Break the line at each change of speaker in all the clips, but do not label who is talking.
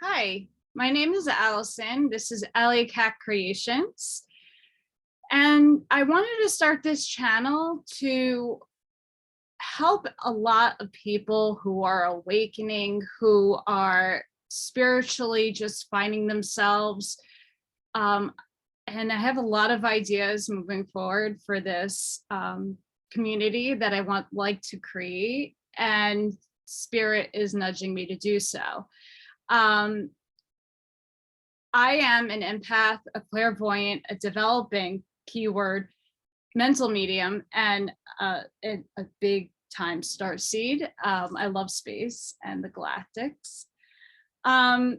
Hi, my name is Allison. This is AllyKatKreations. And I wanted to start this channel to help a lot of people who are awakening, who are spiritually just finding themselves. And I have a lot of ideas moving forward for this community that I like to create, and Spirit is nudging me to do so. I am an empath, a clairvoyant, a developing keyword mental medium, and a big time starseed. I love space and the galactics. I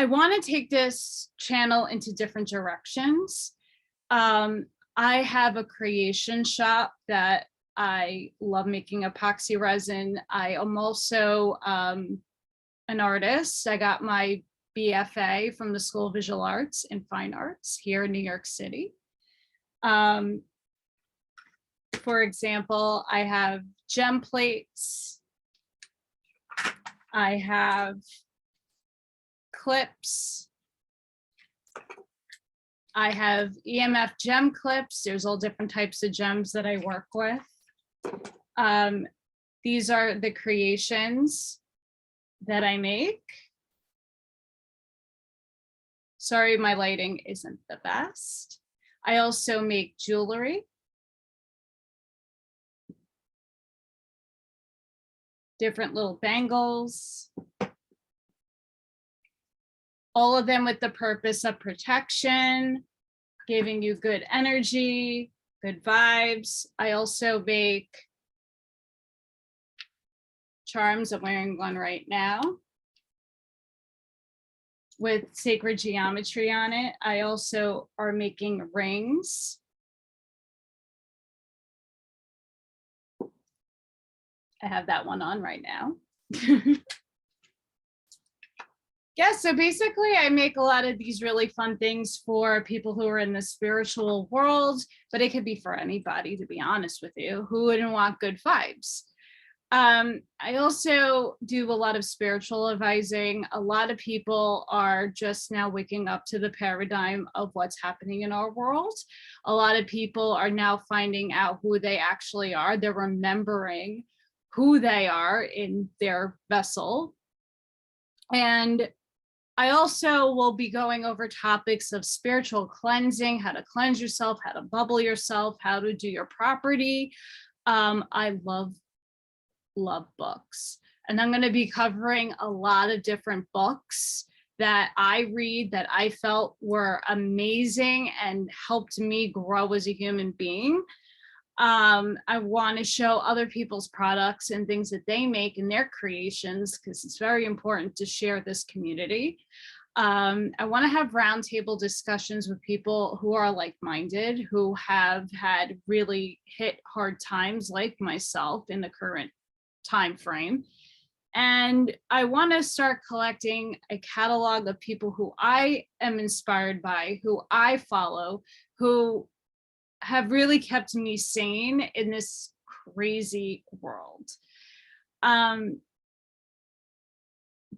want to take this channel into different directions. I have a creation shop that I love making epoxy resin. I am also an artist. I got my BFA from the School of Visual Arts and Fine Arts here in New York City. For example, I have gem plates. I have clips. I have EMF gem clips. There's all different types of gems that I work with. These are the creations that I make. Sorry, my lighting isn't the best. I also make jewelry. Different little bangles. All of them with the purpose of protection, giving you good energy, good vibes. I also make charms. I'm wearing one right now with sacred geometry on it. I also are making rings. I have that one on right now. Yeah, so basically I make a lot of these really fun things for people who are in the spiritual world, but it could be for anybody, to be honest with you, who wouldn't want good vibes. I also do a lot of spiritual advising. A lot of people are just now waking up to the paradigm of what's happening in our world. A lot of people are now finding out who they actually are. They're remembering who they are in their vessel. And I also will be going over topics of spiritual cleansing, how to cleanse yourself, how to bubble yourself, how to do your property. I love books, and I'm going to be covering a lot of different books that I read that I felt were amazing and helped me grow as a human being. I want to show other people's products and things that they make in their creations, because it's very important to share this community. I want to have roundtable discussions with people who are like-minded, who have had really hit hard times like myself in the current time frame. And I want to start collecting a catalog of people who I am inspired by, who I follow, who have really kept me sane in this crazy world.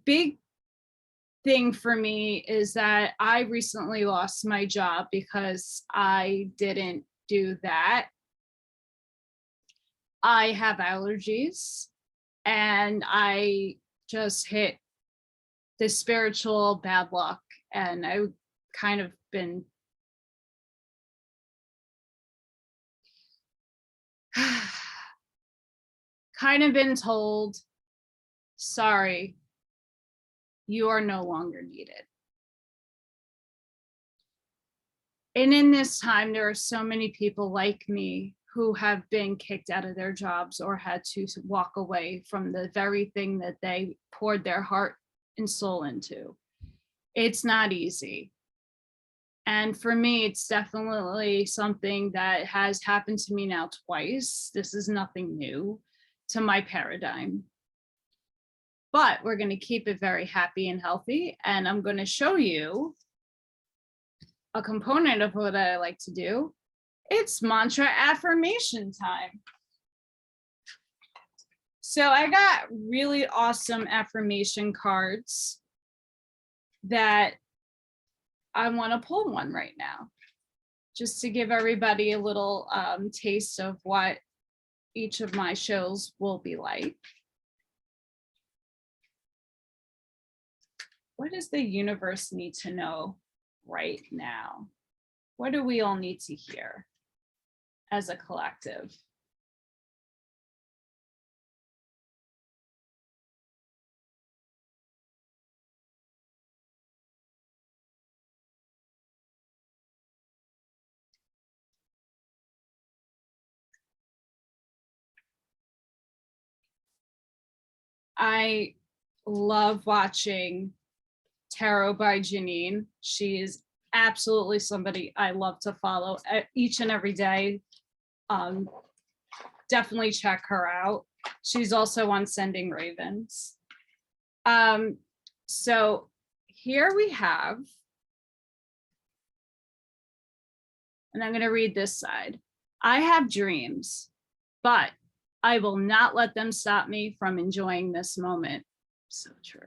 Big thing for me is that I recently lost my job because I didn't do that. I have allergies, and I just hit the spiritual bad luck, and I've kind of been told, sorry, you are no longer needed. And in this time, there are so many people like me who have been kicked out of their jobs or had to walk away from the very thing that they poured their heart and soul into. It's not easy. And for me, it's definitely something that has happened to me now twice. This is nothing new to my paradigm. But we're going to keep it very happy and healthy. And I'm going to show you a component of what I like to do. It's mantra affirmation time. So I got really awesome affirmation cards that I want to pull one right now, just to give everybody a little taste of what each of my shows will be like. What does the universe need to know right now? What do we all need to hear as a collective? I love watching Tarot by Janine. She is absolutely somebody I love to follow each and every day. Definitely check her out. She's also on Sending Ravens. So here we have, and I'm going to read this side. I have dreams, but I will not let them stop me from enjoying this moment. So true.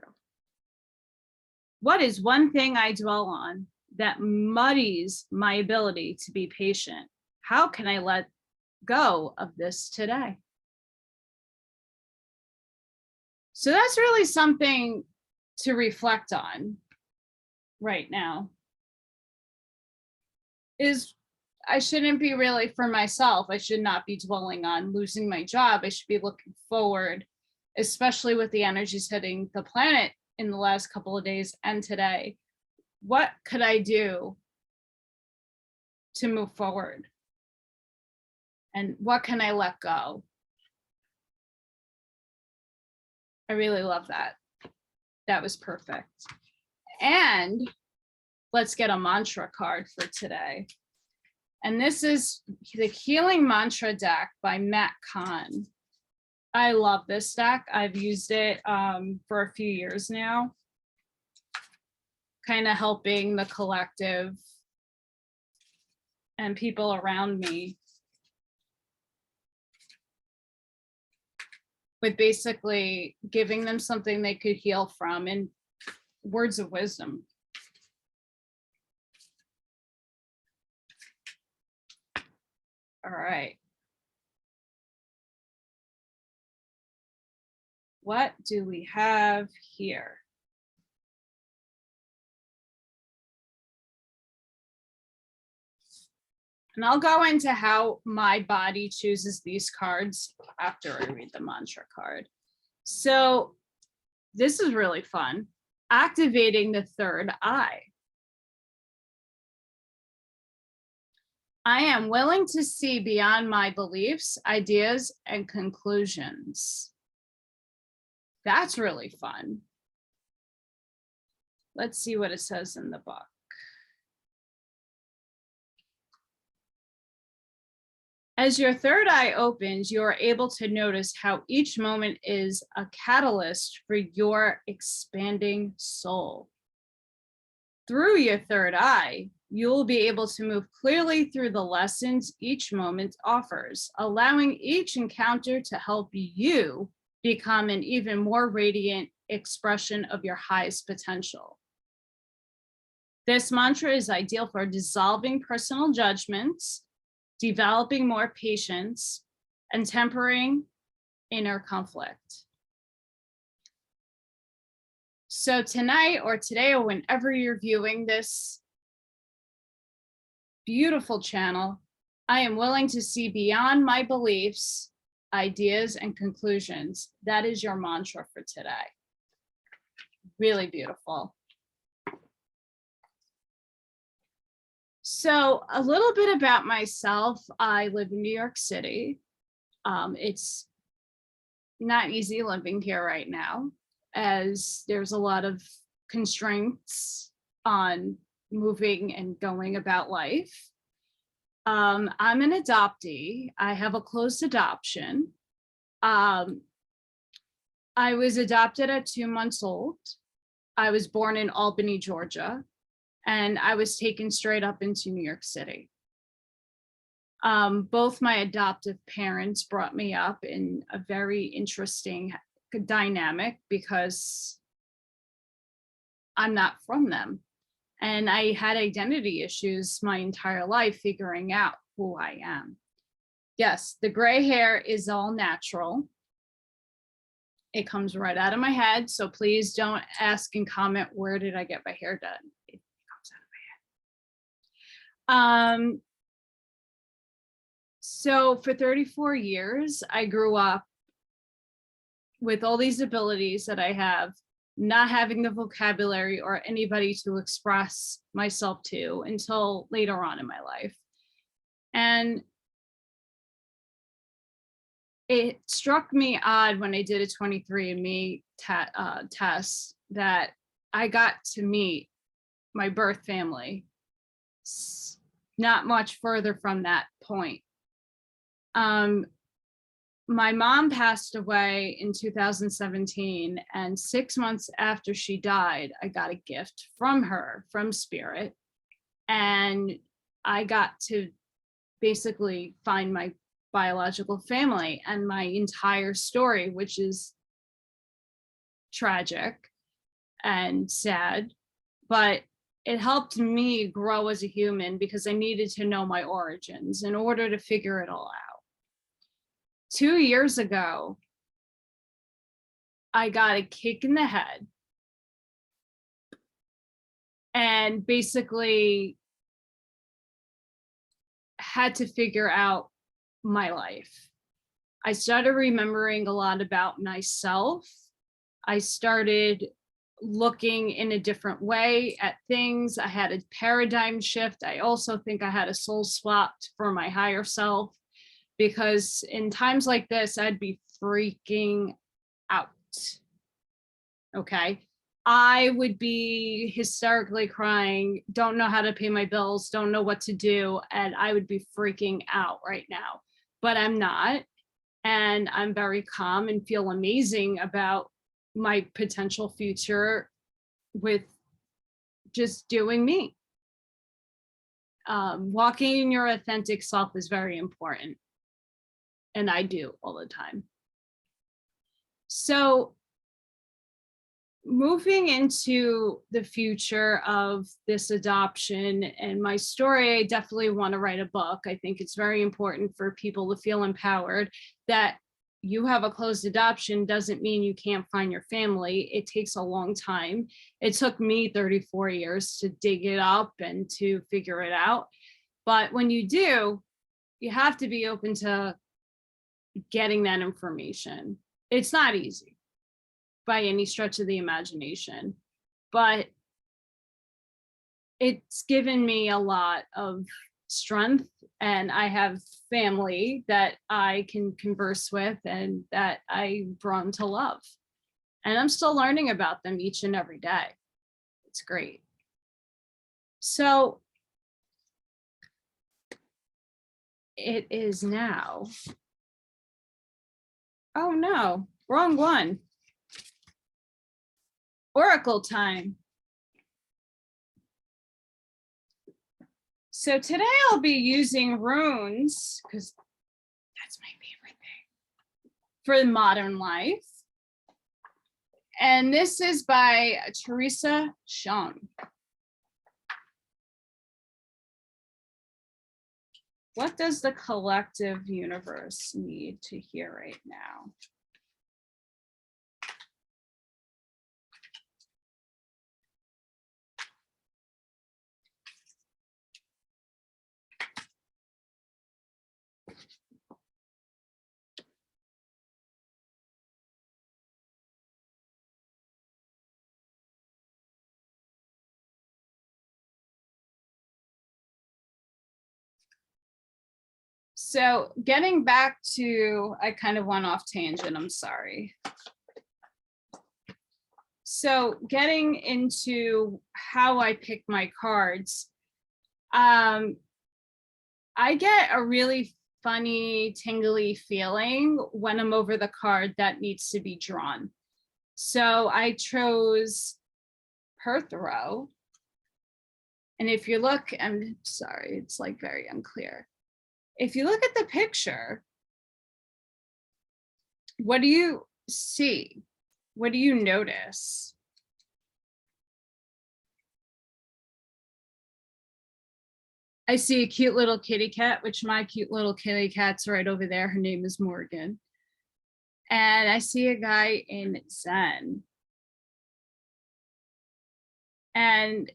What is one thing I dwell on that muddies my ability to be patient? How can I let go of this today? So that's really something to reflect on right now. Is I shouldn't be really for myself. I should not be dwelling on losing my job. I should be looking forward, especially with the energies hitting the planet in the last couple of days and today. What could I do to move forward? And what can I let go? I really love that. That was perfect. And let's get a mantra card for today. And this is the Healing Mantra deck by Matt Kahn. I love this deck. I've used it for a few years now, kind of helping the collective and people around me with basically giving them something they could heal from and words of wisdom. All right. What do we have here? And I'll go into how my body chooses these cards after I read the mantra card. So this is really fun. Activating the third eye. I am willing to see beyond my beliefs, ideas, and conclusions. That's really fun. Let's see what it says in the book. As your third eye opens, you are able to notice how each moment is a catalyst for your expanding soul. Through your third eye, you will be able to move clearly through the lessons each moment offers, allowing each encounter to help you become an even more radiant expression of your highest potential. This mantra is ideal for dissolving personal judgments, developing more patience, and tempering inner conflict. So tonight or today or whenever you're viewing this beautiful channel, I am willing to see beyond my beliefs, ideas, and conclusions. That is your mantra for today. Really beautiful. So a little bit about myself. I live in New York City. It's not easy living here right now, as there's a lot of constraints on moving and going about life. I'm an adoptee. I have a closed adoption. I was adopted at 2 months old. I was born in Albany, Georgia, and I was taken straight up into New York City. Both my adoptive parents brought me up in a very interesting dynamic because I'm not from them. And I had identity issues my entire life figuring out who I am. Yes, the gray hair is all natural. It comes right out of my head. So please don't ask and comment, where did I get my hair done? It comes out of my head. So for 34 years, I grew up with all these abilities that I have, not having the vocabulary or anybody to express myself to until later on in my life. And it struck me odd when I did a 23andMe test that I got to meet my birth family not much further from that point. My mom passed away in 2017, and 6 months after she died, I got a gift from her, from Spirit, and I got to basically find my biological family and my entire story, which is tragic and sad, but it helped me grow as a human because I needed to know my origins in order to figure it all out. 2 years ago, I got a kick in the head and basically had to figure out my life. I started remembering a lot about myself. I started looking in a different way at things. I had a paradigm shift. I also think I had a soul swap for my higher self, because in times like this, I'd be freaking out. Okay. I would be hysterically crying, don't know how to pay my bills, don't know what to do. And I would be freaking out right now, but I'm not. And I'm very calm and feel amazing about my potential future with just doing me. Walking in your authentic self is very important. And I do all the time. So moving into the future of this adoption and my story, I definitely want to write a book. I think it's very important for people to feel empowered that you have a closed adoption doesn't mean you can't find your family. It takes a long time. It took me 34 years to dig it up and to figure it out. But when you do, you have to be open to getting that information. It's not easy by any stretch of the imagination, but it's given me a lot of strength, and I have family that I can converse with and that I've grown to love. And I'm still learning about them each and every day. It's great. So it is now. Oh no, wrong one. Oracle time. So today I'll be using runes because that's my favorite thing for modern life. And this is by Teresa Shum. What does the collective universe need to hear right now? So getting back to, I kind of went off tangent, I'm sorry. So getting into how I pick my cards, I get a really funny, tingly feeling when I'm over the card that needs to be drawn. So I chose Perthrow. And if you look, I'm sorry, it's like very unclear. if you look at the picture, what do you see? What do you notice? I see a cute little kitty cat, which my cute little kitty cat's right over there. Her name is Morgan. And I see a guy in Zen. And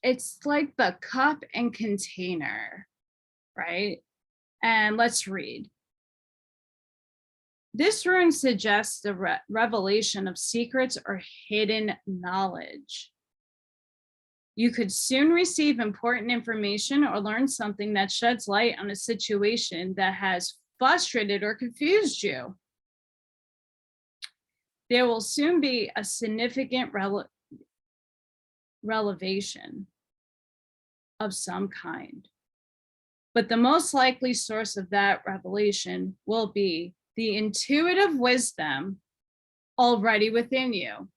it's like the cup and container, right? And let's read. This rune suggests the revelation of secrets or hidden knowledge. You could soon receive important information or learn something that sheds light on a situation that has frustrated or confused you. There will soon be a significant revelation of some kind. But the most likely source of that revelation will be the intuitive wisdom already within you.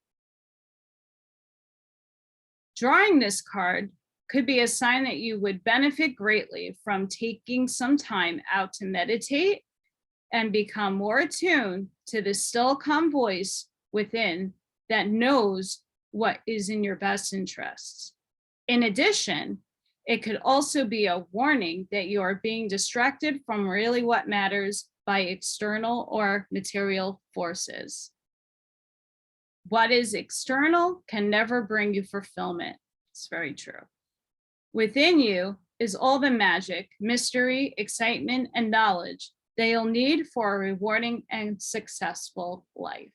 Drawing this card could be a sign that you would benefit greatly from taking some time out to meditate and become more attuned to the still calm voice within that knows what is in your best interests. In addition, it could also be a warning that you are being distracted from really what matters by external or material forces. What is external can never bring you fulfillment. It's very true. Within you is all the magic, mystery, excitement, and knowledge that you'll need for a rewarding and successful life.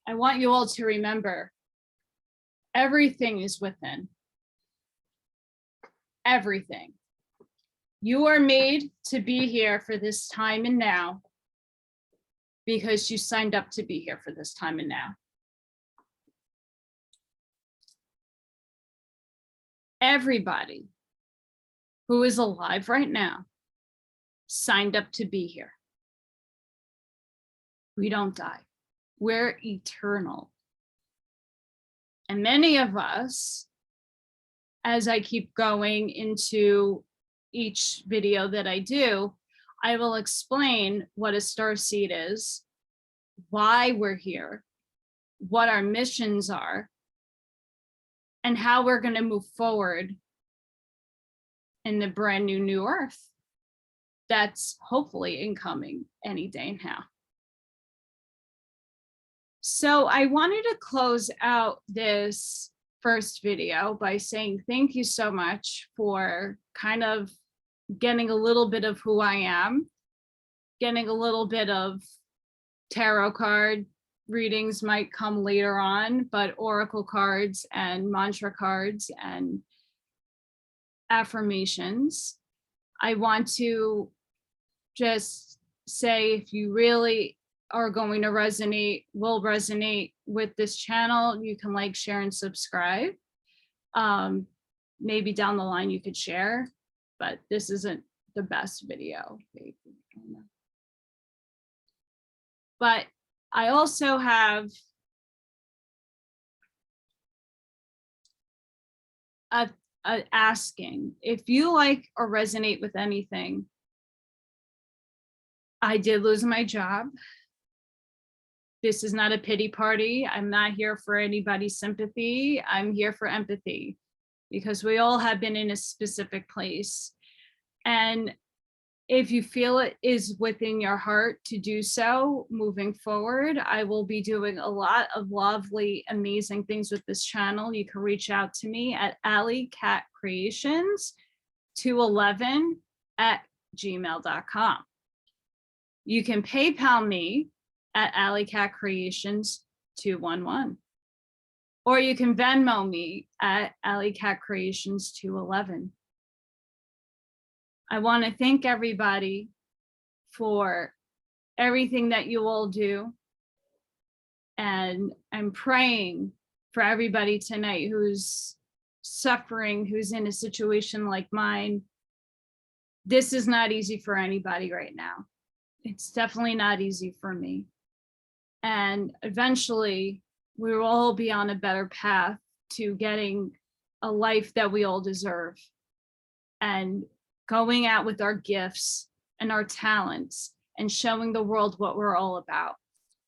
I want you all to remember, everything is within. Everything. You are made to be here for this time and now because you signed up to be here for this time and now. Everybody who is alive right now signed up to be here. We don't die. We're eternal. And many of us, as I keep going into each video that I do, I will explain what a starseed is, why we're here, what our missions are, and how we're going to move forward in the brand new Earth that's hopefully incoming any day now. So I wanted to close out this first video by saying thank you so much for kind of getting a little bit of who I am, getting a little bit of tarot card readings might come later on, but oracle cards and mantra cards and affirmations. I want to just say, if you really are going to will resonate with this channel, you can like, share, and subscribe. Maybe down the line you could share, but this isn't the best video. But I also have a asking, if you like or resonate with anything. I did lose my job. This is not a pity party. I'm not here for anybody's sympathy. I'm here for empathy, because we all have been in a specific place. And if you feel it is within your heart to do so moving forward, I will be doing a lot of lovely, amazing things with this channel. You can reach out to me at AllyKatKreations211 at gmail.com. You can PayPal me at AllyKatKreations211. Or you can Venmo me at AllyKatKreations211. I want to thank everybody for everything that you all do. And I'm praying for everybody tonight who's suffering, who's in a situation like mine. This is not easy for anybody right now. It's definitely not easy for me. And eventually we will all be on a better path to getting a life that we all deserve. and going out with our gifts and our talents and showing the world what we're all about.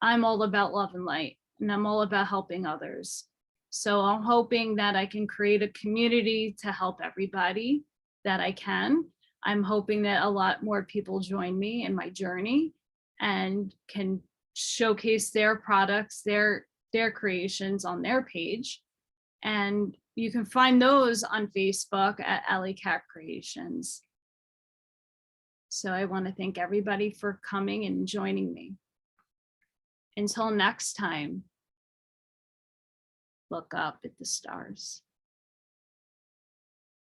I'm all about love and light, and I'm all about helping others. So I'm hoping that I can create a community to help everybody that I can. I'm hoping that a lot more people join me in my journey and can showcase their products, their creations on their page. And you can find those on Facebook at AllyKatKreations. So I want to thank everybody for coming and joining me. Until next time, look up at the stars.